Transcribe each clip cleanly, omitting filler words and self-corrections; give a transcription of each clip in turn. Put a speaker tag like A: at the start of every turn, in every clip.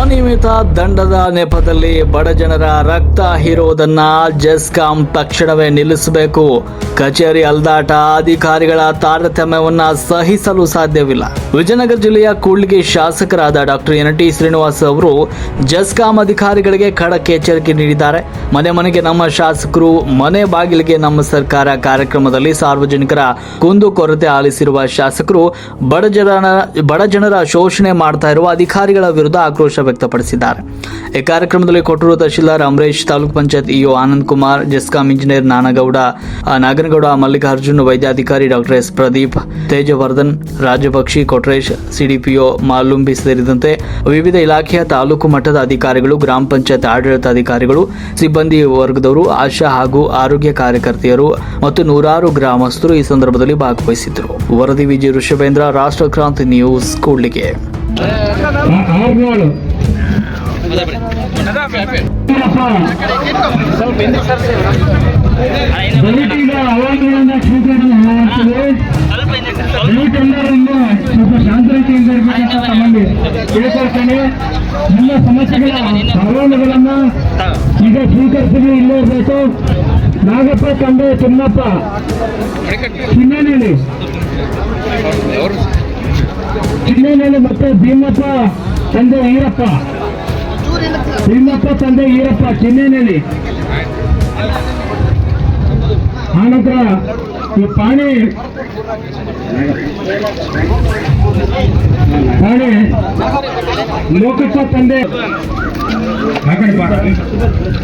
A: ಅನಿಯಮಿತ ದಂಡದ ನೆಪದಲ್ಲಿ ಬಡ ಜನರ ರಕ್ತ ಹೀರುವುದನ್ನ ಜೆಸ್ಕಾಂ ತಕ್ಷಣವೇ ನಿಲ್ಲಿಸಬೇಕು. ಕಚೇರಿ ಅಲ್ದಾಟ, ಅಧಿಕಾರಿಗಳ ತಾರತಮ್ಯವನ್ನ ಸಹಿಸಲು ಸಾಧ್ಯವಿಲ್ಲ. ವಿಜಯನಗರ ಜಿಲ್ಲೆಯ ಕೂಡ್ಲಿಗಿ ಶಾಸಕರಾದ ಡಾಕ್ಟರ್ NT ಶ್ರೀನಿವಾಸ್ ಅವರು ಜೆಸ್ಕಾಂ ಅಧಿಕಾರಿಗಳಿಗೆ ಖಡಕ್ ಎಚ್ಚರಿಕೆ ನೀಡಿದ್ದಾರೆ. ಮನೆ ಮನೆಗೆ ನಮ್ಮ ಶಾಸಕರು, ಮನೆ ಬಾಗಿಲಿಗೆ ನಮ್ಮ ಸರ್ಕಾರ ಕಾರ್ಯಕ್ರಮದಲ್ಲಿ ಸಾರ್ವಜನಿಕರ ಕುಂದುಕೊರತೆ ಆಲಿಸಿರುವ ಶಾಸಕರು ಬಡ ಜನರ ಶೋಷಣೆ ಮಾಡ್ತಾ ಇರುವ ಅಧಿಕಾರಿಗಳ ವಿರುದ್ಧ ಆಕ್ರೋಶ ವ್ಯಕ್ತಪಡಿಸಿದ್ದಾರೆ. ಈ ಕಾರ್ಯಕ್ರಮದಲ್ಲಿ ಕೊಟ್ಟೂರು ತಹಶೀಲ್ದಾರ್ ಅಮರೇಶ್, ತಾಲೂಕು ಪಂಚಾಯತ್ EO ಆನಂದ್ ಕುಮಾರ್, ಜೆಸ್ಕಾಂ ಇಂಜಿನಿಯರ್ ನಾಗನಗೌಡ, ಮಲ್ಲಿಕಾರ್ಜುನ್, ವೈದ್ಯಾಧಿಕಾರಿ doctor S Pradeep, Tejavardhan, Rajbakshi, Kotresh, CDPO Malumbi ಸೇರಿದಂತೆ ವಿವಿಧ ಇಲಾಖೆಯ ತಾಲೂಕು ಮಟ್ಟದ ಅಧಿಕಾರಿಗಳು, ಗ್ರಾಮ ಪಂಚಾಯತ್ ಆಡಳಿತಾಧಿಕಾರಿಗಳು, ಸಿಬ್ಬಂದಿ ವರ್ಗದವರು, ಆಶಾ ಹಾಗೂ ಆರೋಗ್ಯ ಕಾರ್ಯಕರ್ತೆಯರು ಮತ್ತು ನೂರಾರು ಗ್ರಾಮಸ್ಥರು ಈ ಸಂದರ್ಭದಲ್ಲಿ ಭಾಗವಹಿಸಿದ್ದರು. ವರದಿ ವಿಜಯ ಋಷಭೇಂದ್ರ, ರಾಷ್ಟ್ರಕ್ರಾಂತಿ ನ್ಯೂಸ್, ಕೂಡ್ಲಿಗಿ.
B: ದಲಿತರ ಅವಾರ್ಡ್ಗಳನ್ನು ಸ್ವೀಕರಣೆ ಮಾಡುತ್ತದೆ. ದಲಿತೆಲ್ಲರನ್ನು ಸ್ವಲ್ಪ ಶಾಂತತೆಯಿಂದ ಇರಬೇಕಂತ ತಮ್ಮಲ್ಲಿ ಕೇಳ್ಕೊಳ್ತೇನೆ. ನಿಮ್ಮ ಸಮಸ್ಯೆಗಳ ಸವಾಲುಗಳನ್ನು ಈಗ ಸ್ವೀಕರಿಸಲು ಇಲ್ಲೇ ಇರಬೇಕು. ನಾಗಪ್ಪ ತಂದೆ ತಿಮ್ಮಪ್ಪ ಚಿನ್ನೇನಹಳ್ಳಿ ಮತ್ತೆ ಭೀಮಪ್ಪ ತಂದೆ ಈರಪ್ಪ, ಚಿನ್ನೇನಹಳ್ಳಿ. ಆನಂತರ ಈ ಪಾಣಿ ಲೋಕಪ್ಪ ತಂದೆ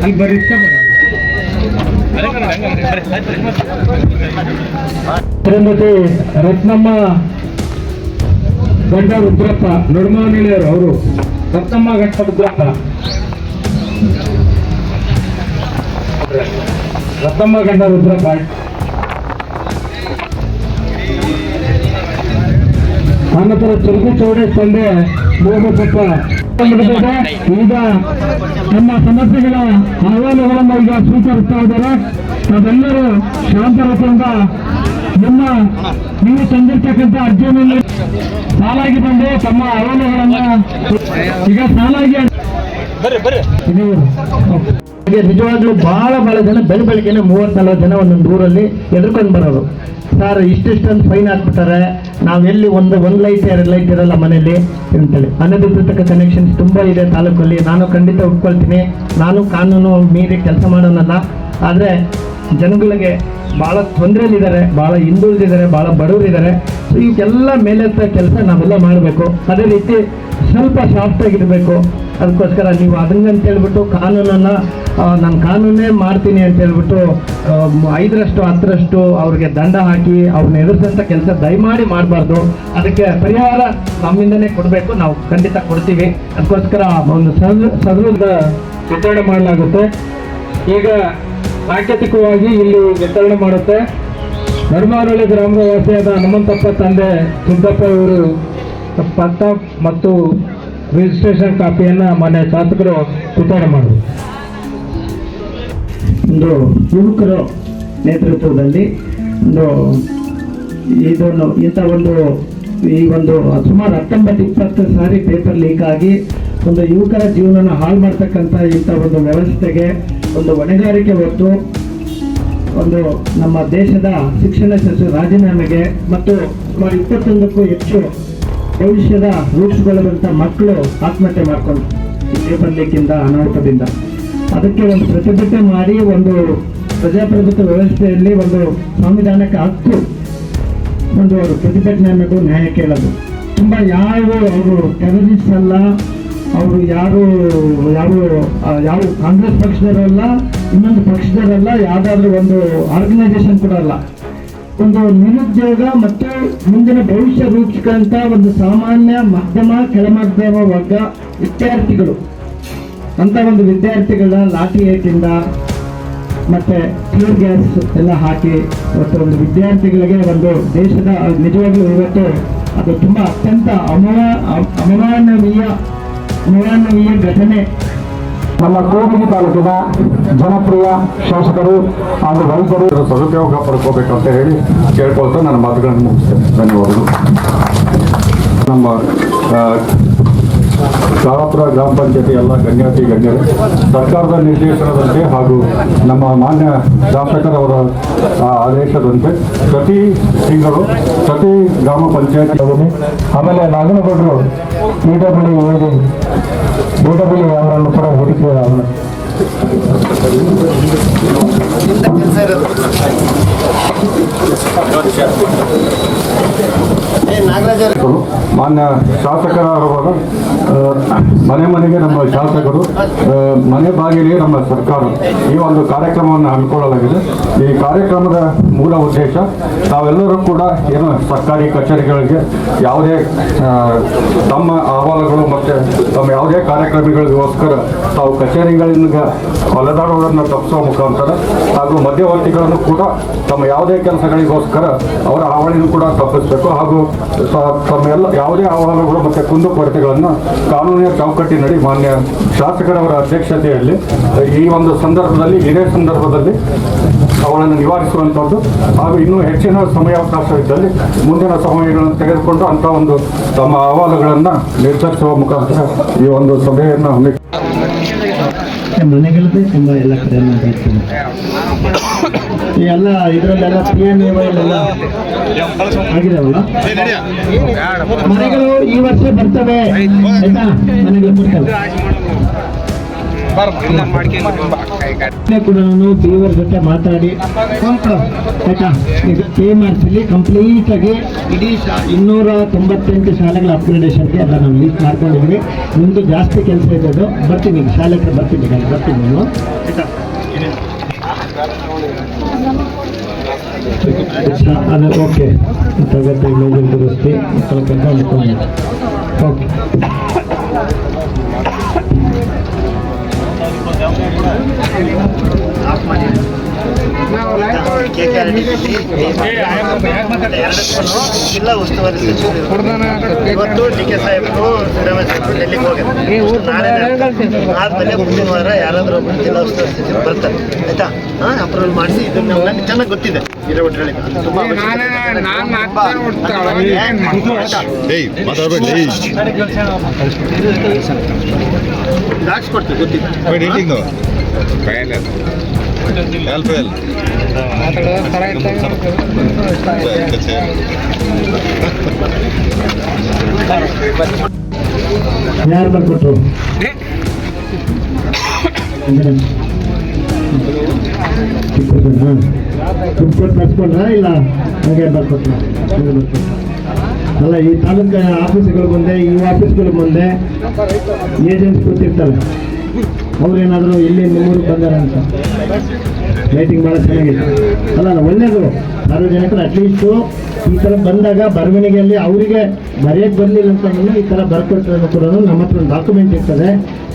B: ಅಲ್ಲಿ ಬರೀ ಶ್ರೀಮತಿ ರತ್ನಮ್ಮ ಗಂಡ ರುದ್ರಪ್ಪ ನಡುಮಾನಳಿಯವರು, ಅವರು ರತ್ನಮ್ಮ ಗಂಡ ರುದ್ರಪ್ಪ, ಆನಂತರ ಚುರುಕು ಚೌಡೆ ತಂದೆ ಮೋಹಪ್ಪ. ಈಗ ನಮ್ಮ ಸಮಸ್ಯೆಗಳ ಅಹವಾಲುಗಳನ್ನು ಈಗ ಸ್ವೀಕರಿಸ್ತಾ ಇದ್ದಾರೆ. ನಾವೆಲ್ಲರೂ ಶಾಂತರತೆಯಿಂದ ನೀವು ತಂದಿರ್ತಕ್ಕಂಥ ಅರ್ಜಿಯನ್ನು ಸಾಲಾಗಿ ಬಂದು ತಮ್ಮ ಅಹವಾಲುಗಳನ್ನು ಈಗ ಸಾಲಾಗಿ ನಿಜವಾಗ್ಲೂ ಬಹಳ ಜನ ಬೆಳಗ್ಗೆನೆ 30-40 ಜನ ಒಂದೊಂದು ಊರಲ್ಲಿ ಎದುರ್ಕೊಂಡು ಬರೋರು. ಸರ್ ಇಷ್ಟಿಷ್ಟೊಂದು ಫೈನ್ ಹಾಕ್ಬಿಟ್ಟಾರೆ, ನಾವೆಲ್ಲಿ ಒಂದು ಲೈಟ್ 2 ಲೈಟ್ ಇರಲ್ಲ ಮನೆಯಲ್ಲಿ ಅಂತೇಳಿ. ಅನಧಿಕೃತ ಕನೆಕ್ಷನ್ಸ್ ತುಂಬ ಇದೆ ತಾಲೂಕಲ್ಲಿ. ನಾನು ಖಂಡಿತ ಒಪ್ಕೊಳ್ತೀನಿ, ನಾನು ಕಾನೂನು ಮೀರಿ ಕೆಲಸ ಮಾಡೋನಲ್ಲ. ಆದರೆ ಜನಗಳಿಗೆ ಭಾಳ ತೊಂದರೆಯಲ್ಲಿದ್ದಾರೆ, ಭಾಳ ಹಿಂದುಳಿದಿದ್ದಾರೆ, ಭಾಳ ಬಡವರಿದ್ದಾರೆ. ಸೊ ಇವಕ್ಕೆಲ್ಲ ಮೇಲೆತ್ತ ಕೆಲಸ ನಾವೆಲ್ಲ ಮಾಡಬೇಕು. ಅದೇ ರೀತಿ ಸ್ವಲ್ಪ ಸಾಫ್ಟ್ ಆಗಿರಬೇಕು. ಅದಕ್ಕೋಸ್ಕರ ನೀವು ಅದನ್ನಂತ ಹೇಳ್ಬಿಟ್ಟು ಕಾನೂನನ್ನು ನಾನು ಕಾನೂನೇ ಮಾಡ್ತೀನಿ ಅಂತ ಹೇಳ್ಬಿಟ್ಟು 5ರಷ್ಟು 10ರಷ್ಟು ಅವ್ರಿಗೆ ದಂಡ ಹಾಕಿ ಅವ್ರನ್ನ ಎದುರಿಸೋಂಥ ಕೆಲಸ ದಯಮಾಡಿ ಮಾಡಬಾರ್ದು. ಅದಕ್ಕೆ ಪರಿಹಾರ ನಮ್ಮಿಂದನೇ ಕೊಡಬೇಕು, ನಾವು ಖಂಡಿತ ಕೊಡ್ತೀವಿ. ಅದಕ್ಕೋಸ್ಕರ ಒಂದು ಸದೃಢ ವಿತರಣೆ ಮಾಡಲಾಗುತ್ತೆ. ಈಗ ಸಾಂಕೇತಿಕವಾಗಿ ಇಲ್ಲಿ ವಿತರಣೆ ಮಾಡುತ್ತೆ. ನಡುಮಾನಹಳ್ಳಿ ಗ್ರಾಮದ ವಾಸಿಯಾದ ಹನುಮಂತಪ್ಪ ತಂದೆ ಸಿದ್ದಪ್ಪ ಇವರು ಪತ್ತ ಮತ್ತು ರಿಜಿಸ್ಟ್ರೇಷನ್ ಕಾಪಿಯನ್ನು ಮನೆ ಶಾಸಕರು ವಿತರಣೆ ಮಾಡಿದರು. ಒಂದು ಯುವಕರ ನೇತೃತ್ವದಲ್ಲಿ ಈ ಒಂದು ಸುಮಾರು 19-20 ಸಾರಿ ಪೇಪರ್ ಲೀಕ್ ಆಗಿ ಒಂದು ಯುವಕರ ಜೀವನನ ಹಾಳು ಮಾಡ್ತಕ್ಕಂಥ ಇಂಥ ಒಂದು ವ್ಯವಸ್ಥೆಗೆ ಒಂದು ಹೊಣೆಗಾರಿಕೆ ಹೊತ್ತು ಒಂದು ನಮ್ಮ ದೇಶದ ಶಿಕ್ಷಣ ಸಚಿವ ರಾಜೀನಾಮೆಗೆ ಮತ್ತು ಸುಮಾರು 21ಕ್ಕೂ ಹೆಚ್ಚು ಭವಿಷ್ಯದ ರೂಪಿಸಿಕೊಳ್ಳುವಂಥ ಮಕ್ಕಳು ಆತ್ಮಹತ್ಯೆ ಮಾಡ್ಕೊಂಡು ಈ ಪೇಪರ್ ಲೀಕಿಂದ, ಅನಾಹುತದಿಂದ. ಅದಕ್ಕೆ ಒಂದು ಪ್ರತಿಭಟನೆ ಮಾಡಿ ಒಂದು ಪ್ರಜಾಪ್ರಭುತ್ವ ವ್ಯವಸ್ಥೆಯಲ್ಲಿ ಒಂದು ಸಾಂವಿಧಾನಿಕ ಹಕ್ಕು ಒಂದು ಅವರು ಪ್ರತಿಭಟನೆ ಅನ್ನೋದು ನ್ಯಾಯ ಕೇಳೋದು. ತುಂಬ ಅವರು ಟೆರರಿಸ್ಟ್ ಅಲ್ಲ, ಅವರು ಯಾವ ಕಾಂಗ್ರೆಸ್ ಪಕ್ಷದವರಲ್ಲ, ಇನ್ನೊಂದು ಪಕ್ಷದವರಲ್ಲ, ಯಾವುದಾದ್ರೂ ಒಂದು ಆರ್ಗನೈಸೇಷನ್ ಕೂಡ ಅಲ್ಲ. ಒಂದು ನಿರುದ್ಯೋಗ ಮತ್ತು ಮುಂದಿನ ಭವಿಷ್ಯ ರೂಪಿಸಿಕೊಂಡ ಒಂದು ಸಾಮಾನ್ಯ ಮಧ್ಯಮ ಕೆಳಮಧ್ಯಮ ವರ್ಗ ವಿದ್ಯಾರ್ಥಿಗಳು ಅಂತ ಒಂದು ವಿದ್ಯಾರ್ಥಿಗಳ ಲಾಠಿ ಏಟಿಂದ ಮತ್ತೆ ಟ್ಯೂರ್ ಗ್ಯಾಸ್ ಎಲ್ಲ ಹಾಕಿ ಇವತ್ತು ಒಂದು ವಿದ್ಯಾರ್ಥಿಗಳಿಗೆ ಒಂದು ದೇಶದ ನಿಜವಾಗ್ಲೂ ಇವತ್ತು ಅದು ತುಂಬ ಅತ್ಯಂತ ಅಮಾನವೀಯ ಘಟನೆ ನಮ್ಮ ಕೂಡ್ಲಿಗಿ ತಾಲೂಕಿನ ಜನಪ್ರಿಯ ಶಾಸಕರು ಹಾಗೂ ವೈದ್ಯರು
C: ಸದುಪಯೋಗ ಪಡ್ಕೋಬೇಕಂತ ಹೇಳಿ ಕೇಳ್ಕೊಳ್ತಾ ನನ್ನ ಮಾತುಗಳನ್ನು ಮುಗಿಸ್ತೇನೆ. ಧನ್ಯವಾದಗಳು. ನಮ್ಮ ಶಾಲಾಪುರ ಗ್ರಾಮ ಪಂಚಾಯತಿ ಎಲ್ಲ ಗಣ್ಯಾತಿ ಗಣ್ಯರು ಸರ್ಕಾರದ ನಿರ್ದೇಶನದಂತೆ ಹಾಗೂ ನಮ್ಮ ಮಾನ್ಯ ಶಾಸಕರವರ ಆದೇಶದಂತೆ ಪ್ರತಿ ತಿಂಗಳು ಪ್ರತಿ ಗ್ರಾಮ ಪಂಚಾಯತಿ
B: ಆಮೇಲೆ ನಾಗನಗೌಡರು ಬಿಡಬ್ಲ್ಯೂ ಅವರನ್ನು ಕೂಡ ಹುಡುಕಿ ಅವನು
C: ಮಾನ್ಯ ಶಾಸಕರವರ ಮನೆ ಮನೆಗೆ ನಮ್ಮ ಶಾಸಕರು ಮನೆ ಬಾಗಿಲಿಗೆ ನಮ್ಮ ಸರ್ಕಾರ ಈ ಒಂದು ಕಾರ್ಯಕ್ರಮವನ್ನು ಹಮ್ಮಿಕೊಳ್ಳಲಾಗಿದೆ. ಈ ಕಾರ್ಯಕ್ರಮದ ಮೂಲ ಉದ್ದೇಶ ತಾವೆಲ್ಲರೂ ಕೂಡ ಏನು ಸರ್ಕಾರಿ ಕಚೇರಿಗಳಿಗೆ ಯಾವುದೇ ತಮ್ಮ ಅಹವಾಲುಗಳು ಮತ್ತು ತಮ್ಮ ಯಾವುದೇ ಕಾರ್ಯಕ್ರಮಗಳಿಗೋಸ್ಕರ ತಾವು ಕಚೇರಿಗಳಿಂದ ಹೊಲದಾಡುವುದನ್ನು ತಪ್ಪಿಸುವ ಮುಖಾಂತರ ಹಾಗೂ ಮಧ್ಯವರ್ತಿಗಳನ್ನು ಕೂಡ ತಮ್ಮ ಯಾವುದೇ ಕೆಲಸಗಳಿಗೋಸ್ಕರ ಅವರ ಹಾವಳಿಯನ್ನು ಕೂಡ ತಪ್ಪಿಸಬೇಕು ಹಾಗೂ ತಮ್ಮ ಯಾವುದೇ ಅಹವಾಲುಗಳು ಮತ್ತು ಕುಂದುಕೊರತೆಗಳನ್ನು ಕಾನೂನಿನ ಚೌಕಟ್ಟಿನಡಿ ಮಾನ್ಯ ಶಾಸಕರವರ ಅಧ್ಯಕ್ಷತೆಯಲ್ಲಿ ಈ ಒಂದು ಸಂದರ್ಭದಲ್ಲಿ ಇದೇ ಸಂದರ್ಭದಲ್ಲಿ ಅವುಗಳನ್ನು ನಿವಾರಿಸುವಂಥದ್ದು ಹಾಗೂ ಇನ್ನೂ ಹೆಚ್ಚಿನ ಸಮಯಾವಕಾಶವಿದ್ದಲ್ಲಿ ಮುಂದಿನ ಸಮಯಗಳನ್ನು ತೆಗೆದುಕೊಂಡು ಅಂಥ ಒಂದು ತಮ್ಮ ಅಹವಾಲುಗಳನ್ನು ನಿರ್ಧರಿಸುವ ಮುಖಾಂತರ ಈ ಒಂದು ಸಭೆಯನ್ನು
B: ಮನೆಗಳದ್ದೇ ತುಂಬ ಎಲ್ಲ ಕಡೆಯನ್ನು ಹೇಳ್ತೀನಿ. ಈ ಎಲ್ಲ ಇದರಲ್ಲೆಲ್ಲ PMAYಲೆಲ್ಲ ಆಗಿದಾವಲ್ಲ ಮನೆಗಳು ಈ ವರ್ಷ ಬರ್ತವೆ ಆಯ್ತಾ, ಮನೆಗಳು ಬರ್ತವೆ ಕೂಡ ನಾನು ಬೀವರ್ ಜೊತೆ ಮಾತಾಡಿ ಆಯ್ತಾ, ಈಗ KMRCಲಿ ಕಂಪ್ಲೀಟ್ ಆಗಿ ಇಡೀ 298 ಶಾಲೆಗಳ ಅಪ್ಗ್ರೇಡೇಷನ್ಗೆ ಎಲ್ಲ ನಾವು ಲೀಸ್ಟ್ ಮಾಡ್ಕೊಂಡಿದ್ವಿ. ನಿಮ್ದು ಜಾಸ್ತಿ ಕೆಲಸ ಇದ್ದದ್ದು ಬರ್ತೀನಿ, ಈಗ ಶಾಲೆ ಹತ್ರ ಬರ್ತೀನಿ ನಾನು ಆಯ್ತಾ. ಅದು ಓಕೆ ತಗೋತೆ ಮೇಜರ್ ದುರಸ್ತಿ ಓಕೆ.
D: ಜಿಲ್ಲಾ ಉಸ್ತುವಾರಿ ಸಚಿವರು ಇವತ್ತು DK ಸಾಹೇಬರು ಡೆಲ್ಲಿಗೆ ಹೋಗಿದ್ದಾರೆ. ಆದ್ಮೇಲೆ ಮುಂದಿನ ವಾರ ಯಾರಾದ್ರೂ ಒಬ್ಬರು ಜಿಲ್ಲಾ ಉಸ್ತುವಾರಿ ಸಚಿವರು ಬರ್ತಾರೆ ಆಯ್ತಾ. ಅಪ್ರೂವಲ್ ಮಾಡಿಸಿ ಇದನ್ನ ನನಗೆ ಚೆನ್ನಾಗಿ ಗೊತ್ತಿದೆ. ಹಾಕ್ಸ್ಕೊಡ್ತೀವಿ ಗೊತ್ತಿದೆ.
B: ಯಾರು ಬರ್ಕೊಟ್ರು? ತುಮಕೂರು ಬರ್ಸ್ಕೊಂಡ್ರ ಇಲ್ಲ ಹಾಗೆ ಬರ್ಕೊಟ್ರ? ಅಲ್ಲ, ಈ ತಾಲೂಕು ಆಫೀಸ್ಗಳ ಮುಂದೆ ಈ ಆಫೀಸ್ಗಳ ಮುಂದೆ ಏಜೆಂಟ್ಸ್ ಕೂತಿರ್ತಾರೆ. ಅವ್ರೇನಾದರೂ ಇಲ್ಲಿ ನಿಮ್ಮೂರಿಗೆ ಬಂದಾರ ಅಂತ ಲೈಟಿಂಗ್ ಭಾಳ ಚೆನ್ನಾಗಿದೆ ಅಲ್ಲ, ಒಳ್ಳೇದು. ಸಾರ್ವಜನಿಕರು ಅಟ್ಲೀಸ್ಟು ಈ ಥರ ಬಂದಾಗ ಬರವಣಿಗೆಯಲ್ಲಿ ಅವರಿಗೆ ಬರೆಯೋಕ್ಕೆ ಬರಲಿಲ್ಲ ಅಂತಂದ್ರೆ ಈ ಥರ ಬರ್ಕೊಟ್ಟಿರೋದು ಕೂಡ ನಮ್ಮ ಹತ್ರ ಒಂದು ಡಾಕ್ಯುಮೆಂಟ್ ಇರ್ತದೆ.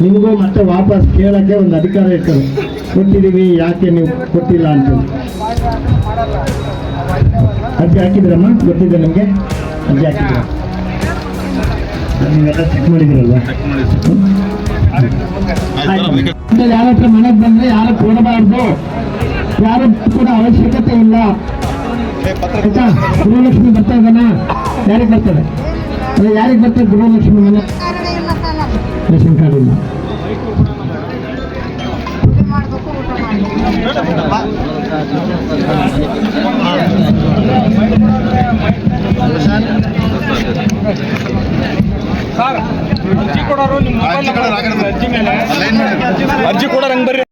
B: ನಿಮಗೂ ಮತ್ತೆ ವಾಪಸ್ ಕೇಳೋಕ್ಕೆ ಒಂದು ಅಧಿಕಾರ ಇರ್ತದೆ. ಕೊಟ್ಟಿದ್ದೀವಿ, ಯಾಕೆ ನೀವು ಕೊಟ್ಟಿಲ್ಲ ಅಂತೇಳಿ. ಅರ್ಜಿ ಹಾಕಿದ್ರಮ್ಮ? ಗೊತ್ತಿದೆ ನಿಮಗೆ? ಅರ್ಜಿ ಹಾಕಿದ್ರ? ನೀವೆಲ್ಲ ಚೆಕ್ ಮಾಡಿದಿರಲ್ವಾ? ಯಾರ ಹತ್ರ ಮನೆಗೆ ಬಂದ್ರೆ ಯಾರು ಕೊಡಬಾರ್ದು, ಯಾರು ಕೂಡ ಅವಶ್ಯಕತೆ ಇಲ್ಲ ಆಯ್ತಾ. ಗೃಹಲಕ್ಷ್ಮಿ ಬರ್ತಾ ಇದ್ದಾನ? ಯಾರಿಗೆ ಬರ್ತದೆ? ಅದೇ ಯಾರಿಗೆ ಬರ್ತದೆ ಗೃಹಲಕ್ಷ್ಮಿ? ಮನೆ ರೇಷನ್ ಕಾರ್ಡ್ ಇಲ್ಲ.
E: ಅರ್ಜಿ ಕೊಡೋರು ನಿಮ್ಮ ಅರ್ಜಿ ಕೊಡೋರಂಗ್ ಬರ್ರಿ.